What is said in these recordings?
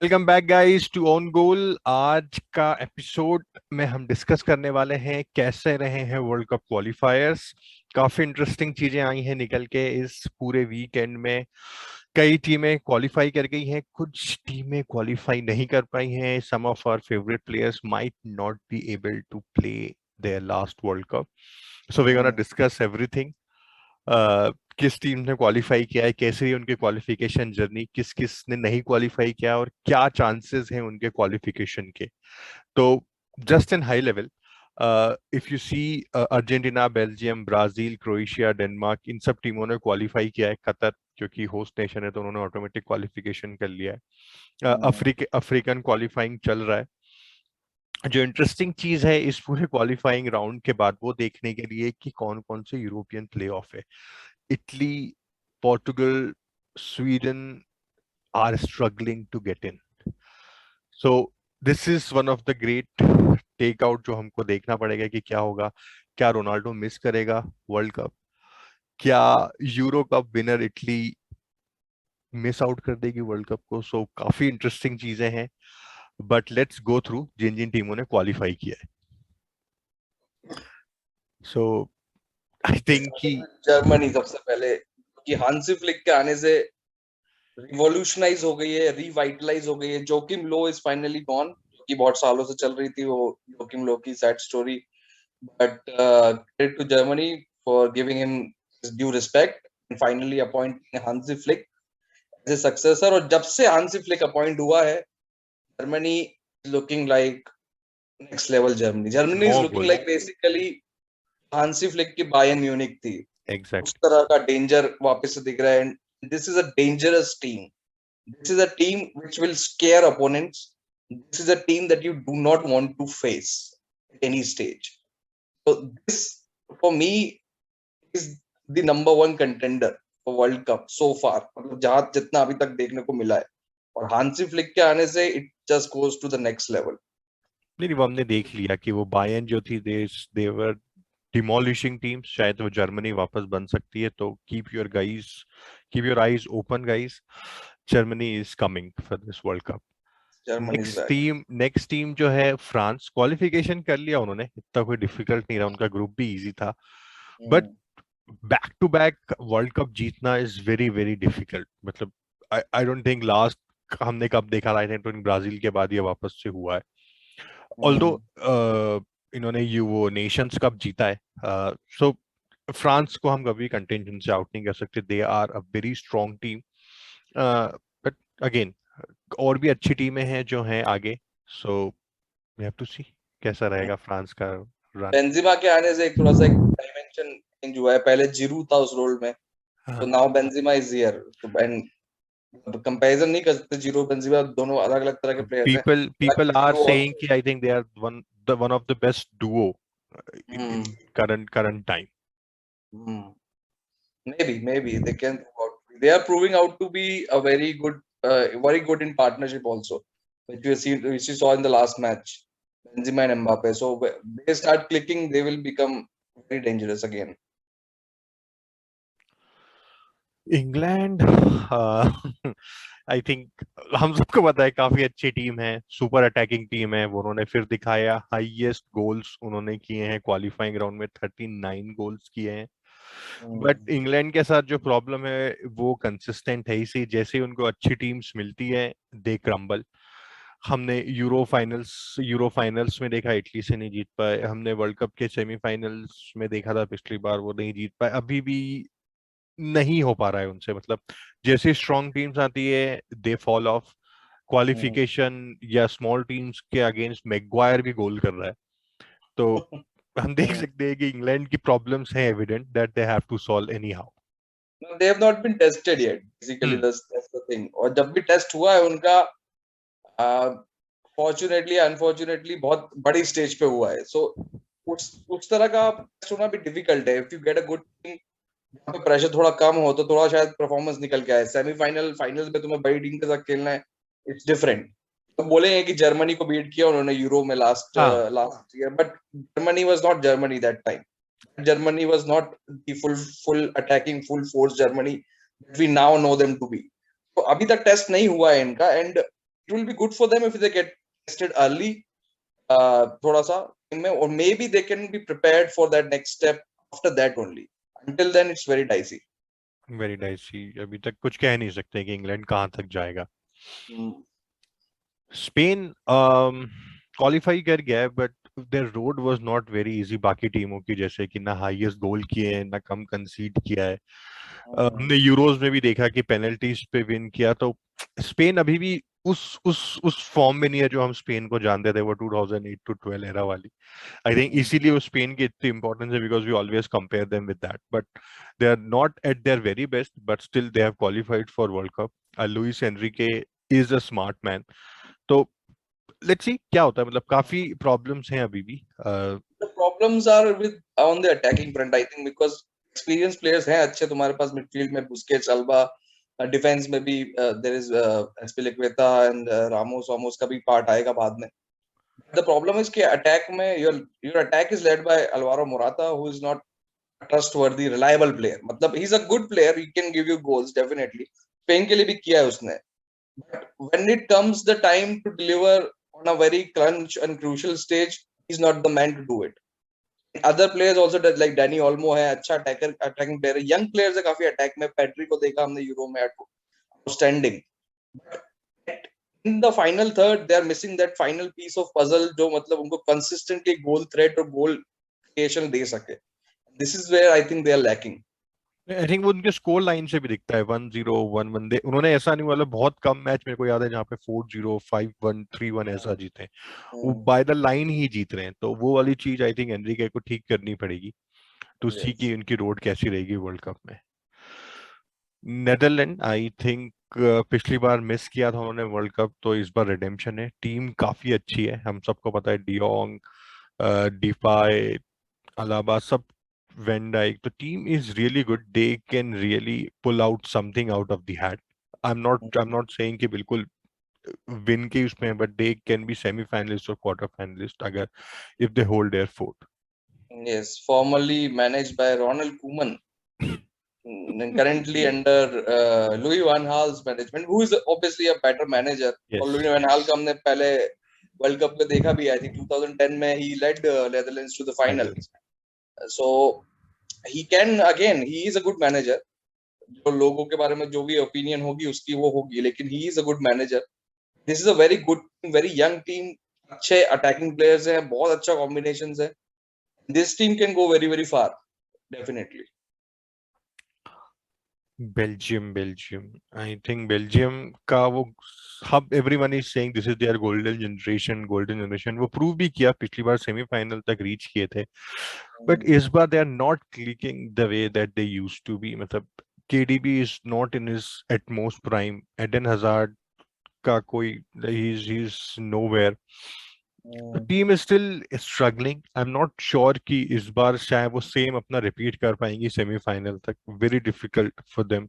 Welcome back guys to on goal. आज का episode में हम डिस्कस करने वाले हैं कैसे रहे हैं वर्ल्ड कप क्वालिफायर्स। काफी इंटरेस्टिंग चीजें आई हैं निकल के इस पूरे वीकेंड में। कई टीमें क्वालिफाई कर गई हैं, कुछ टीमें क्वालिफाई नहीं कर पाई हैं। Some of our favourite players might not be able to play their last world cup, so we gonna hmm, discuss everything. किस टीम ने क्वालिफाई किया है, कैसे रही उनकी क्वालिफिकेशन जर्नी, किस किस ने नहीं क्वालिफाई किया और क्या चांसेस हैं उनके क्वालिफिकेशन के। तो just in high level, if you see, Argentina, Belgium, Brazil, Croatia, Denmark, इन सब टीमों ने क्वालिफाई किया है। कतर क्योंकि होस्ट नेशन है तो उन्होंने ऑटोमेटिक क्वालिफिकेशन कर लिया है। हम्म, अफ्रीकन क्वालिफाइंग चल रहा है। जो इंटरेस्टिंग चीज है इस पूरे क्वालिफाइंग राउंड के बाद वो देखने के लिए कि कौन कौन से यूरोपियन प्ले ऑफ है। Italy, Portugal, Sweden are struggling to get in. So this is one of the great takeout जो हमको देखना पड़ेगा कि क्या होगा। क्या रोनाल्डो मिस करेगा वर्ल्ड कप? क्या euro cup winner Italy miss out कर देगी वर्ल्ड कप को? सो काफी इंटरेस्टिंग चीजें हैं, बट लेट्स गो थ्रू जिन जिन टीमों ने क्वालिफाई किया है। सो आई थिंक कि जर्मनी सबसे पहले कि हांसी फ्लिक के आने से रिवॉल्यूशनाइज हो गई है, रिवाइटलाइज हो गई है। Joachim low is finally gone, कि बहुत सालों से चल रही थी वो जोकिम लो की sad story. But credit to Germany for giving him due respect and finally appointing Hansi Flick as a successor. और जब से हांसी फ्लिक अपॉइंट हुआ है, Germany is looking like next level. Germany is no looking goal, like basically Hansi Flick की Bayern Munich थी। उस exactly. तरह का डेंजर वापस से दिख रहा है। And this is a dangerous team. This is a team which will scare opponents. This is a team that you do not want to face at any stage. so this for me is the number one contender for world cup so far, मतलब जहां जितना अभी तक देखने को मिला है। और हांसी फ्लिक के आने से it just goes to the next level. नहीं नहीं, वो हमने देख लिया कि वो बायर्न जो थी देवर डिमोलिशिंग टीम्स। शायद वो जर्मनी वापस बन सकती है, तो keep your eyes open guys. Germany is coming for this world cup. Germany is back. Next team जो है फ्रांस, क्वालिफिकेशन कर लिया उन्होंने, इतना कोई डिफिकल्ट नहीं रहा, उनका ग्रुप भी इजी था। But back to back World Cup जीतना इज वेरी वेरी डिफिकल्ट। मतलब आई डोंट थिंक लास्ट हमने कब देखा था। आई थिंक ब्राजील के बाद ये वापस से हुआ है। ऑल्दो इन्होंने वो नेशंस कप जीता है, सो फ्रांस को हम कभी कंटेंशन से आउट नहीं कर सकते। They are a very strong team, but again और भी अच्छी टीमें हैं जो हैं आगे। So we have to see कैसा रहेगा फ्रांस का रन। बेंजिमा के आने से एक थोड़ा सा एक डायमेंशन चेंज हुआ है। पहले जिरू था उस रोल में, तो नाउ बेंजिमा इज हियर। तो एंड कंपैरिजन नहीं कर सकते, जिरू बेंजिमा दोनों अलग अलग तरह के प्लेयर्स हैं। पीपल हालांकि आर जिरू सेइंग कि I think they are one of the best duo in hmm current time. maybe they can prove out. They are proving out to be a very good in partnership also, which we saw in the last match, Benzema and Mbappe. So they start clicking, they will become very dangerous again. England I think हम सबको पता है काफी अच्छी team है, super attacking team है। वो उन्होंने फिर दिखाया, हाईएस्ट गोल्स उन्होंने किए हैं क्वालिफाइंग राउंड में, 39 गोल्स किए हैं। बट इंग्लैंड के साथ जो प्रॉब्लम है वो कंसिस्टेंट है ही सही। जैसे ही उनको अच्छी टीम्स मिलती है दे क्रम्बल। हमने यूरो फाइनल्स में देखा, इटली से नहीं जीत पाए। हमने वर्ल्ड कप के सेमीफाइनल्स में देखा था पिछली बार, वो नहीं जीत पाए। अभी भी नहीं हो पा रहा है उनसे। मतलब जैसे स्ट्रॉन्ग टीम्स आती है दे फॉल ऑफ। क्वालिफिकेशन या स्मॉल टीम्स के अगेंस्ट मैगवायर भी गोल कर रहा है। तो हम देख सकते हैं कि इंग्लैंड की प्रॉब्लम्स हैं evident that they have to solve anyhow. No, they have not been tested yet. Basically, that's the thing. और जब भी टेस्ट हुआ है उनका, फॉर्चुनेटली अनफॉर्चुनेटली बहुत बड़ी स्टेज पे हुआ है। सो उस तरह का टेस्ट होना भी डिफिकल्ट है। If you get a good team जहाँ पे प्रेशर थोड़ा कम हो, तो थोड़ा शायद परफॉर्मेंस निकल के आए। सेमीफाइनल फाइनल में तुम्हें बड़ी टीम के साथ खेलना है, इट्स डिफरेंट। तो बोलेंगे कि जर्मनी को बीट किया उन्होंने यूरो में लास्ट हाँ, last year, but Germany was not Germany that time. Germany was not the full attacking full force Germany we now know them to be. तो अभी तक टेस्ट नहीं हुआ है इनका। एंड it will be good for them if they get tested early, थोड़ा सा में, or maybe they can be prepared for that next step after that only. Until then it's very dicey. Very dicey, अभी तक कुछ कह नहीं सकते कि इंग्लैंड कहाँ तक जाएगा। स्पेन क्वालिफाई कर गया है, but their road was not very easy बाकी टीमों की जैसे कि ना हाईएस्ट गोल किए हैं ना कम कंसीड किया है। हमने यूरोज में भी देखा कि पेनल्टीज पे विन किया, तो स्पेन अभी भी उस फॉर्म में नहीं है जो हम स्पेन को जानते थे वो 2008 टू 12 एरा वाली। आई थिंक इसीलिए वो स्पेन की इतनी इंपॉर्टेंस है, because we always compare them with that, but they are not at their very best, but still they have qualified for world cup. Luis Enrique is a smart man. तो let's see क्या होता है, मतलब काफी problems हैं अभी भी। The problems are with on the attacking front, I think, because experienced players हैं अच्छे तुम्हारे पास midfield में, बुस्केट्स, अल्बा, डिफेंस में भी there is एस्पिलिक्वेटा and रामोस का भी पार्ट आएगा बाद में। The problem is कि attack में your attack is led by Alvaro Morata, who is not a trustworthy, reliable player. मतलब he's a good player, he can give you goals definitely. Spain के लिए भी किया है उसने। But when it comes the time to deliver on a very crunch and crucial stage, he's not the man to do it. Other players also does, like Danny Olmo है अच्छा attacking player, young players है काफी attack में, पैड्री को देखा हमने euro में outstanding. In the final third, they are missing that final piece of puzzle जो मतलब उनको consistently goal threat और goal creation दे सके. This is where I think they are lacking. I think वो उनके स्कोर लाइन से भी दिखता है 1-0 1-1 दे उन्होंने ऐसा नहीं, मतलब बहुत कम मैच मेरे को याद है जहाँ पे 4-0 5-1 3-1 ऐसा जीते हैं, वो बाय द लाइन ही जीत रहे हैं। तो वो वाली चीज आई थिंक एनरिके को ठीक करनी पड़ेगी टू सी Yes. की उनकी रोड कैसी रहेगी वर्ल्ड कप में। नेदरलैंड आई थिंक पिछली बार मिस किया था उन्होंने वर्ल्ड कप, तो इस बार रिडेम्पशन है। टीम काफी अच्छी है, हम सबको पता है, डियोंग, डिपाय, अलाबा, सब, Van Dijk, the team is really good. They can really pull out something out of the hat. I'm not saying कि बिल्कुल win के उसमें, but they can be semi-finalist or quarter-finalist अगर if they hold their fort. Yes, formerly managed by Ronald Koeman, currently under Louis van Gaal's management, who is obviously a better manager. Yes. और Louis van Gaal का हमने पहले world cup में देखा भी है, I think 2010 में he led Netherlands to the finals. So he can, again, he is a good manager. जो लोगों के बारे में जो भी ओपिनियन होगी उसकी वो होगी, लेकिन he is a good manager. This is a very good, very young team. अच्छे अटैकिंग प्लेयर्स हैं, बहुत अच्छा कॉम्बिनेशंस है. This team can go very very far, definitely. Belgium I think Belgium का वो हब everyone is saying this is their golden generation, वो prove भी किया, पिछली बार सेमीफाइनल तक रीच किए थे, बट इस बार they are not clicking the way that they used to be. मतलब KDB is not in his utmost prime, Eden Hazard का कोई ही is nowhere, team is still struggling. I am not sure कि इस बार शायद वो सेम अपना repeat कर पाएंगी सेमीफाइनल तक। Very difficult for them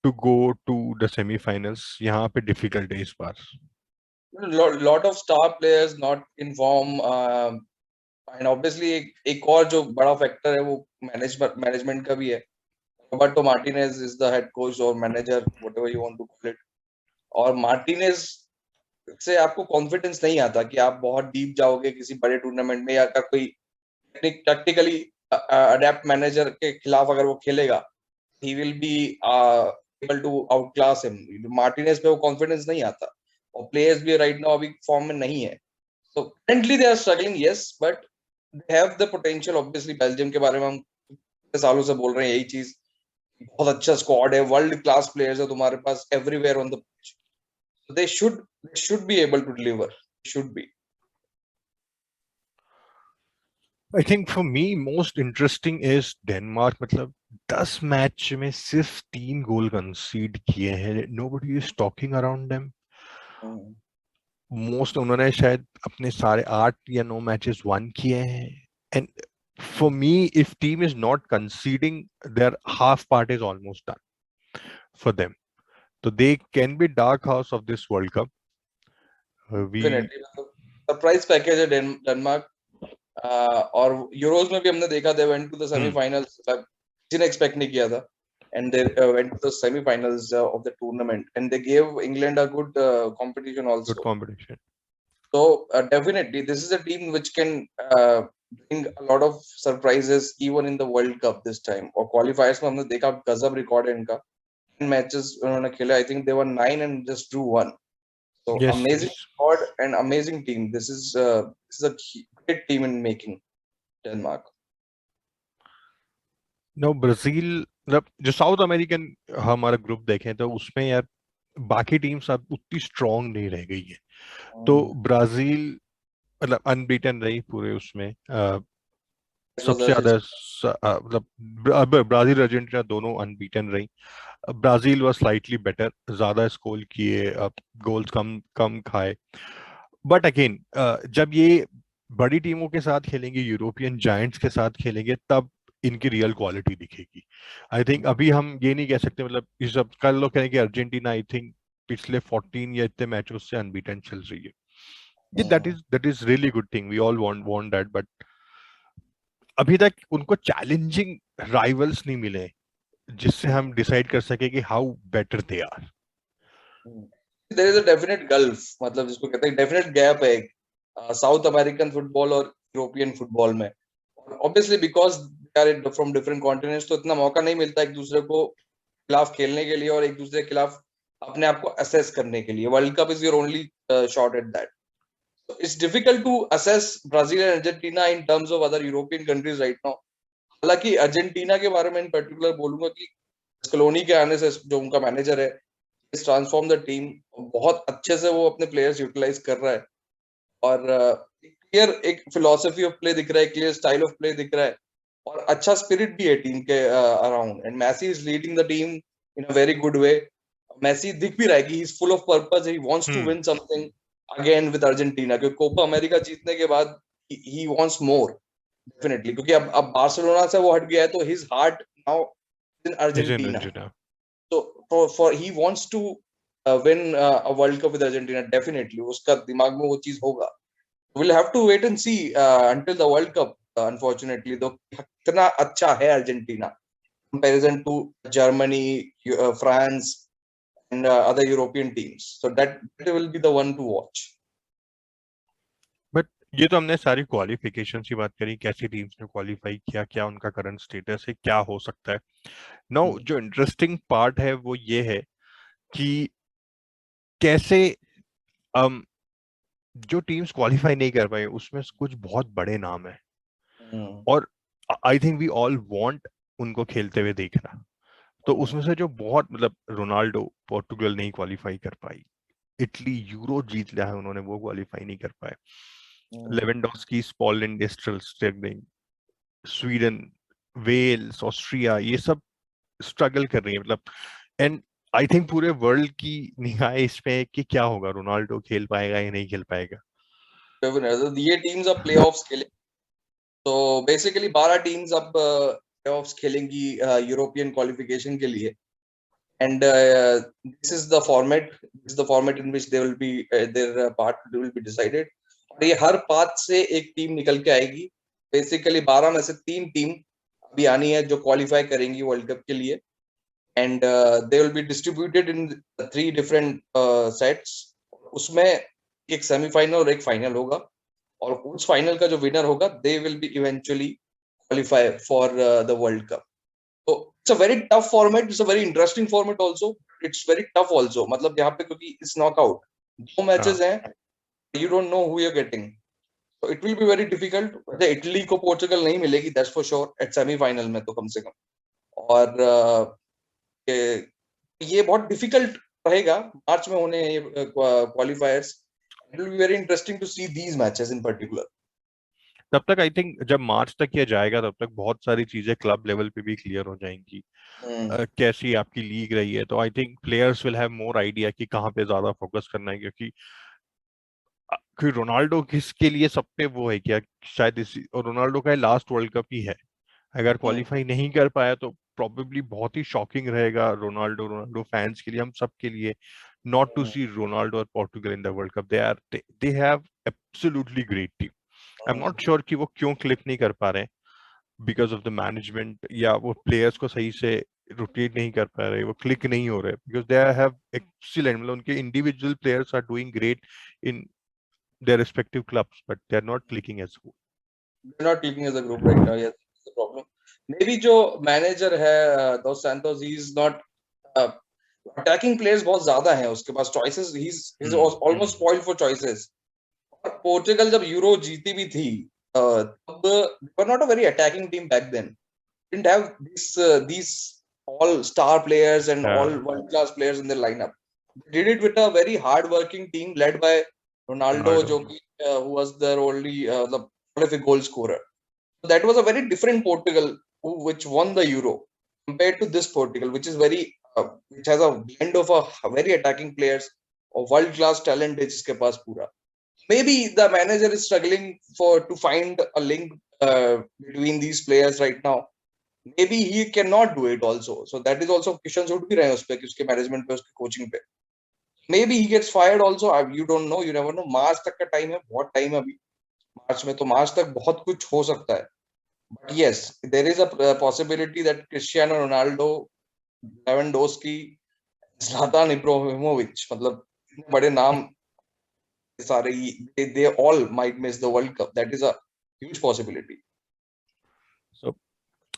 to go to the semifinals, यहाँ पे डिफिकल्ट है इस बार। Lot of star players not in form, and obviously एक और जो बड़ा फैक्टर है वो मैनेजमेंट का भी है. Roberto Martinez is the head coach or manager, whatever you want to call it. और मार्टिनेज से आपको कॉन्फिडेंस नहीं आता कि आप बहुत डीप जाओगे किसी बड़े टूर्नामेंट में, या अगर कोई टैक्टिकली अडेप्ट मैनेजर के खिलाफ अगर वो खेलेगा, he will be able to outclass him. Martinez पे वो कॉन्फिडेंस नहीं आता, और प्लेयर्स भी राइट नाउ अभी फॉर्म में नहीं है. So currently they are struggling, yes, but they have the potential. Obviously Belgium के बारे में हम सालों से बोल रहे हैं यही चीज, बहुत अच्छा स्क्वाड है, वर्ल्ड क्लास प्लेयर्स है तुम्हारे पास everywhere on the pitch. They should be able to deliver. Should be. I think for me most interesting is Denmark. मतलब 10 मैच में सिर्फ 3 गोल कंसीड किए हैं, nobody is talking around them. Most उन्होंने शायद अपने सारे 8 या 9 मैचेस वन किए हैं, and for me if team is not conceding their half part is almost done for them, तो they can be dark horse of this world cup. Definitely. Surprise package है Denmark. और Euros में भी हमने देखा, they went to the semifinals, किसी ने expect नहीं किया था. and they went to the semi-finals of the tournament, and they gave England a good competition also. Good competition. So definitely, this is a team which can bring a lot of surprises even in the World Cup this time. और qualifiers में हमने देखा गजब record है इनका. 10 matches उन्होंने खेले. I think they were 9 and just drew 1. So Yes, amazing yes. squad and amazing team. This is a great team in making, Denmark. No Brazil, मतलब जो साउथ अमेरिकन हमारा ग्रुप देखें तो उसमें यार बाकी टीम्स अब उतनी स्ट्रांग नहीं रह गई है. तो ब्राजील मतलब अनबीटन रही पूरे उसमें. It was सबसे ज्यादा मतलब ब्राजील अर्जेंटीना दोनों अनबीटन रही. ब्राजील वाज स्लाइटली बेटर, ज्यादा स्कोर किए, गोल्स कम कम खाए. बट अगेन जब ये बड़ी टीमों के साथ खेलेंगे, यूरोपियन जायंट्स के साथ खेलेंगे, तब इनकी रियल क्वालिटी दिखेगी. आई थिंक अभी हम ये नहीं कह सकते, मतलब इस सब कल लोग कहेंगे अर्जेंटीना आई थिंक पिछले 14 या इतने मैचों से अनबीटन चल रही है. ये that is really good thing, we all want that. But अभी तक उनको चैलेंजिंग राइवल्स नहीं मिले जिससे हम डिसाइड कर सके कि how better they are. There is a definite gulf, मतलब जिसको कहते हैं definite gap है साउथ अमेरिकन फुटबॉल और यूरोपियन फुटबॉल में. Obviously because they are from different continents, तो इतना मौका नहीं मिलता एक दूसरे को खिलाफ खेलने के लिए और एक दूसरे के खिलाफ अपने आप को असेस करने के लिए. World cup is your only shot at that. So it's difficult to assess Brazil and Argentina in terms of other European countries right now. हालांकि अर्जेंटीना के बारे में इन पर्टिकुलर बोलूंगा कि स्कलोनी के आने से जो उनका मैनेजर है, इस ट्रांसफॉर्म द टीम. बहुत अच्छे से वो अपने प्लेयर्स यूटिलाइज कर रहा है और क्लियर एक फिलोसफी ऑफ प्ले दिख रहा है, क्लियर स्टाइल ऑफ प्ले दिख रहा है और अच्छा स्पिरिट भी है टीम के around. And Messi is leading the team in a very good way. Messi दिख भी रहा है कि he is full of purpose, he wants to win something again with Argentina. क्योंकि कोपा अमेरिका जीतने के बाद ही वांट्स मोर डेफिनेटली, क्योंकि अब बार्सिलोना से वो हट गया है तो his heart now in Argentina. तो for he wants to win a world cup with Argentina. Definitely उसका दिमाग में वो चीज होगा. we'll have to wait and see until the World Cup. Unfortunately, though, कितना अच्छा है Argentina comparison to Germany, France, and other European teams. So that will be the one to watch. But ये तो हमने सारी क्वालिफिकेशन की बात करी, कैसी टीम्स ने क्वालिफाई किया, क्या उनका करंट स्टेटस है, क्या हो सकता है. नो, जो इंटरेस्टिंग पार्ट है वो ये है कि कैसे जो टीम्स क्वालिफाई नहीं कर पाए उसमें कुछ बहुत बड़े नाम है. और I think we all want उनको खेलते हुए देखना. तो उसमें से जो बहुत, मतलब रोनाल्डो पोर्टुगल नहीं क्वालिफाई कर पाई, इटली यूरो जीत लिया है उन्होंने, वो क्वालिफाई नहीं कर पाए. Lewandowski, Poland, struggling, Sweden, Wales, Austria, ये सब स्ट्रगल कर रही है. मतलब एंड आई थिंक पूरे वर्ल्ड की निगाह इस पे कि क्या होगा, रोनाल्डो खेल पाएगा या नहीं खेल पाएगा. ये टीम्स अब प्लेऑफ्स खेले. तो बेसिकली 12 टीम्स अब प्लेऑफ्स खेलेंगी यूरोपियन क्वालिफिकेशन के लिए. And this is the format. This is the format in which they will be their part will be decided. और ये हर पाथ से एक टीम निकल के आएगी. बेसिकली 12 में से 3 टीम अभी आनी है जो क्वालिफाई करेंगी वर्ल्ड कप के लिए. And they will be distributed in 3 different sets. उसमें एक सेमीफाइनल और एक फाइनल होगा और उस फाइनल का जो विनर होगा they will be eventually qualify for the world cup. So it's a very tough format. It's a very interesting format also. It's very tough also. मतलब यहाँ पे क्योंकि it's knockout, 2 matches हैं, you don't know who you're getting. So it will be very difficult. Italy को Portugal नहीं मिलेगी, that's for sure, at semi-final में तो कम से कम. और ये बहुत difficult रहेगा. मार्च में होने हैं ये qualifiers. It will be very interesting to see these matches in particular. तब तक आई थिंक जब मार्च तक ये जाएगा तब तक बहुत सारी चीजें क्लब लेवल पे भी क्लियर हो जाएंगी. कैसी आपकी लीग रही है, तो I think players will have more idea कि कहाँ पे ज्यादा फोकस करना है. क्योंकि रोनाल्डो किसके लिए सब पे वो है क्या, शायद इसी, और रोनाल्डो का लास्ट वर्ल्ड कप ही है. अगर क्वालिफाई नहीं कर पाया तो प्रॉबेबली बहुत ही शॉकिंग रहेगा रोनाल्डो फैंस के लिए, हम सब के लिए, नॉट टू सी रोनाल्डो और Portugal in the world cup. They have absolutely great team. I am not sure कि वो क्यों क्लिक नहीं कर पा रहे हैं, बिकॉज ऑफ द मैनेजमेंट, या वो प्लेयर्स को सही से रोटेट नहीं कर पा रहे, वो क्लिक नहीं हो रहे, बिकॉज दे हैव एक्सीलेंट, मतलब उनके individual players are doing great in their respective clubs, but they're not clicking as good. They're not clicking as a group right now. Yes, that's the problem. Maybe जो manager है Dos Santos, he's not attacking players बहुत ज्यादा हैं उसके पास, choices, he's almost spoiled for choices. और Portugal जब euro जीती भी थी तब they were not a very attacking team back then. Didn't have these all star players and all world class players in their lineup. They did it with a very hard working team led by Ronaldo, जो कि who was their only the prolific goal scorer. So that was a very different Portugal which won the Euro compared to this Portugal, which is very which has a blend of a very attacking players, of world class talent है जिसके पास पूरा. Maybe the manager is struggling to find a link between these players right now. Maybe he cannot do it also. So that is also questions उठ भी रहे हैं उस पे कि उसके management पे, उसके coaching पे. Maybe he gets fired also. You don't know. You never know. मार्च तक का टाइम है, बहुत टाइम है अभी मार्च में, तो मार्च तक बहुत कुछ हो सकता है. But yes, there is a possibility that Cristiano Ronaldo, Lewandowski, Zlatan Ibrahimovic, मतलब इतने बड़े नाम सारे, they all might miss the World Cup. That is a huge possibility. So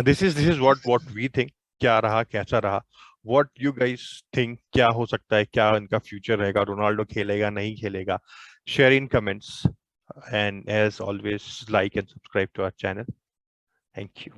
this is what we think. क्या रहा, कैसा रहा, what you guys think, क्या हो सकता है, क्या इनका फ्यूचर रहेगा, रोनाल्डो खेलेगा नहीं खेलेगा, share in comments, and as always like and subscribe to our channel. Thank you.